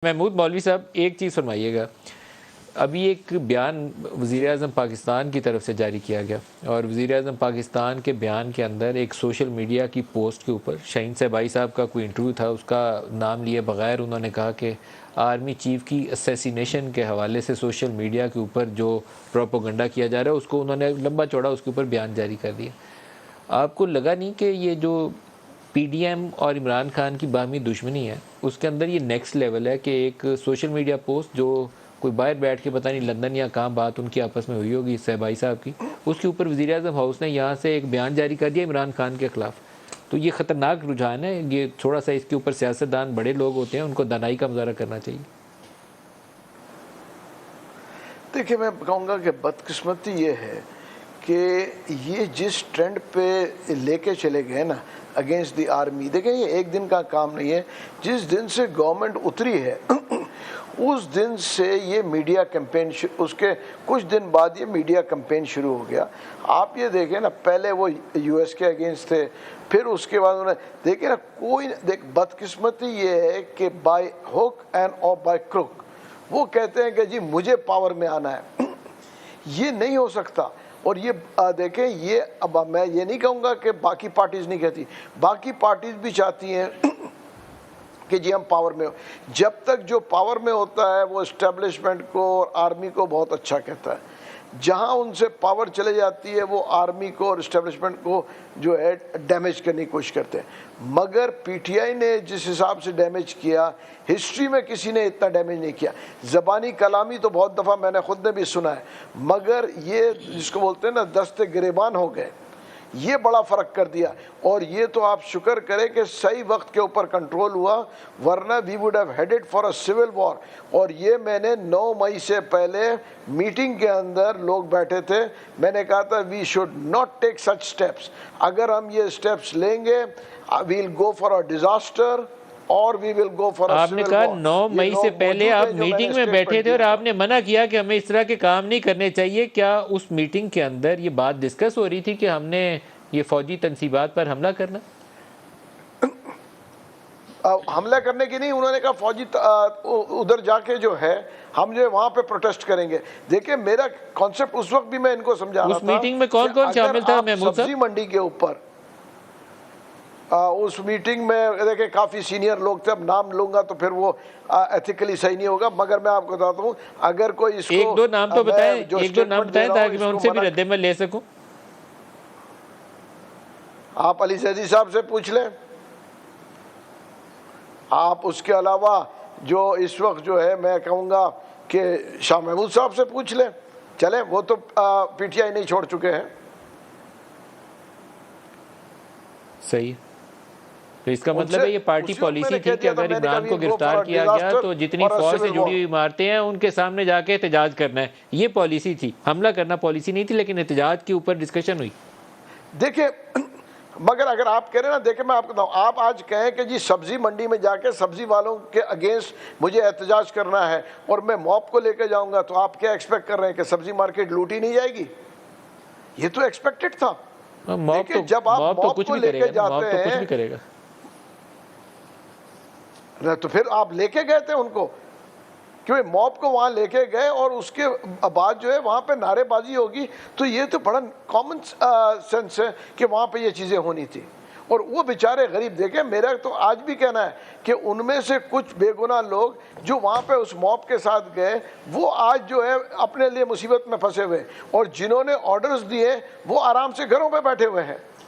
محمود مولوی صاحب ایک چیز فرمائیے گا، ابھی ایک بیان وزیر اعظم پاکستان کی طرف سے جاری کیا گیا اور وزیر اعظم پاکستان کے بیان کے اندر ایک سوشل میڈیا کی پوسٹ کے اوپر شاہین صاحبائی صاحب کا کوئی انٹرویو تھا، اس کا نام لیے بغیر انہوں نے کہا کہ آرمی چیف کی اسیسینیشن کے حوالے سے سوشل میڈیا کے اوپر جو پروپیگنڈا کیا جا رہا ہے اس کو انہوں نے لمبا چوڑا اس کے اوپر بیان جاری کر دیا۔ آپ کو لگا نہیں کہ یہ جو پی ڈی ایم اور عمران خان کی باہمی دشمنی ہے اس کے اندر یہ نیکسٹ لیول ہے کہ ایک سوشل میڈیا پوسٹ جو کوئی باہر بیٹھ کے پتہ نہیں لندن یا کہاں بات ان کی آپس میں ہوئی ہوگی صاحبائی صاحب کی، اس کے اوپر وزیر اعظم ہاؤس نے یہاں سے ایک بیان جاری کر دیا عمران خان کے خلاف؟ تو یہ خطرناک رجحان ہے، یہ تھوڑا سا اس کے اوپر سیاستدان بڑے لوگ ہوتے ہیں ان کو دانائی کا مظاہرہ کرنا چاہیے۔ دیکھیں میں کہوں گا کہ بدقسمتی یہ ہے کہ یہ جس ٹرینڈ پہ لے کے چلے گئے نا اگینسٹ دی آرمی، دیکھیں یہ ایک دن کا کام نہیں ہے، جس دن سے گورنمنٹ اتری ہے اس دن سے یہ میڈیا کیمپین، اس کے کچھ دن بعد یہ میڈیا کیمپین شروع ہو گیا۔ آپ یہ دیکھیں نا پہلے وہ یو ایس کے اگینسٹ تھے، پھر اس کے بعد انہوں نے دیکھیں نا کوئی بدقسمتی یہ ہے کہ بائی ہوک اینڈ اور بائی کروک وہ کہتے ہیں کہ جی مجھے پاور میں آنا ہے، یہ نہیں ہو سکتا۔ اور یہ دیکھیں یہ اب میں یہ نہیں کہوں گا کہ باقی پارٹیز نہیں کہتی، باقی پارٹیز بھی چاہتی ہیں کہ جی ہم پاور میں ہو، جب تک جو پاور میں ہوتا ہے وہ اسٹیبلشمنٹ کو اور آرمی کو بہت اچھا کہتا ہے، جہاں ان سے پاور چلے جاتی ہے وہ آرمی کو اور اسٹیبلشمنٹ کو جو ہے ڈیمیج کرنے کی کوشش کرتے ہیں۔ مگر پی ٹی آئی نے جس حساب سے ڈیمیج کیا، ہسٹری میں کسی نے اتنا ڈیمیج نہیں کیا۔ زبانی کلامی تو بہت دفعہ میں نے خود نے بھی سنا ہے، مگر یہ جس کو بولتے ہیں نا دست گریبان ہو گئے، یہ بڑا فرق کر دیا۔ اور یہ تو آپ شکر کریں کہ صحیح وقت کے اوپر کنٹرول ہوا، ورنہ we would have headed for a civil war. اور یہ میں نے 9 مئی سے پہلے میٹنگ کے اندر لوگ بیٹھے تھے، میں نے کہا تھا we should not take such steps, اگر ہم یہ اسٹیپس لیں گے وی ول گو فار اے ڈیزاسٹر اور وی ول گو فار اے آپ نے سول کہا وار۔ 9 مئی سے پہلے آپ میٹنگ میں بیٹھے تھے اور آپ نے منع کیا کہ ہمیں اس طرح کے کام نہیں کرنے چاہیے، کیا اس میٹنگ کے اندر یہ بات ڈسکس ہو رہی تھی کہ ہم نے یہ فوجی تنصیبات پر حملہ کرنا؟ حملہ کرنے کی نہیں، انہوں نے کہا فوجی ادھر جا کے جو ہے ہم جو وہاں پہ پروٹیسٹ کریں گے۔ دیکھیں میرا کانسیپٹ اس وقت بھی میں ان کو سمجھا رہا تھا، اس میٹنگ میں کون کون شامل تھا محمود صاحب؟ سبزی منڈی کے اوپر اس میٹنگ میں دیکھیں کافی سینئر لوگ تھے، اب نام لوں گا تو پھر وہ ایتھیکلی صحیح نہیں ہوگا، مگر میں آپ کو بتاتا ہوں اگر کوئی اس کو ایک دو نام تو بتائیں، ایک دو نام بتائیں تاکہ میں ان سے بھی رد عمل لے سکوں۔ آپ علی زیدی صاحب سے پوچھ لیں، آپ اس کے علاوہ جو اس وقت جو ہے میں کہوں گا کہ شاہ محمود صاحب سے پوچھ لیں، چلیں وہ تو پی ٹی آئی نہیں چھوڑ چکے ہیں۔ صحیح، تو اس کا مطلب ہے یہ پارٹی پالیسی تھی کہ اگر عمران کو گرفتار کیا گیا تو جتنی فوج سے جڑی ہوئی عمارتیں ہیں ان کے سامنے جا کے احتجاج کرنا ہے، یہ پالیسی تھی، حملہ کرنا پالیسی نہیں تھی، لیکن احتجاج کے اوپر ڈسکشن ہوئی۔ دیکھیں مگر اگر آپ کہہ رہے ہیں نا، دیکھیں میں آپ کو بتاؤں، آپ آج کہیں کہ جی سبزی منڈی میں جا کے سبزی والوں کے اگینسٹ مجھے احتجاج کرنا ہے اور میں موب کو لے کے جاؤں گا، تو آپ کیا ایکسپیکٹ کر رہے ہیں کہ سبزی مارکیٹ لوٹی نہیں جائے گی؟ یہ تو ایکسپیکٹڈ تھا۔ دیکھیں جب آپ موب کو لے کے جاتے ہیں تو پھر آپ لے کے گئے تھے ان کو، کیونکہ موب کو وہاں لے کے گئے اور اس کے بعد جو ہے وہاں پہ نعرے بازی ہوگی، تو یہ تو بڑا کامن سینس ہے کہ وہاں پہ یہ چیزیں ہونی تھی۔ اور وہ بیچارے غریب، دیکھیں میرا تو آج بھی کہنا ہے کہ ان میں سے کچھ بے گناہ لوگ جو وہاں پہ اس موب کے ساتھ گئے وہ آج جو ہے اپنے لیے مصیبت میں پھنسے ہوئے، اور جنہوں نے آرڈرز دیے وہ آرام سے گھروں پہ بیٹھے ہوئے ہیں۔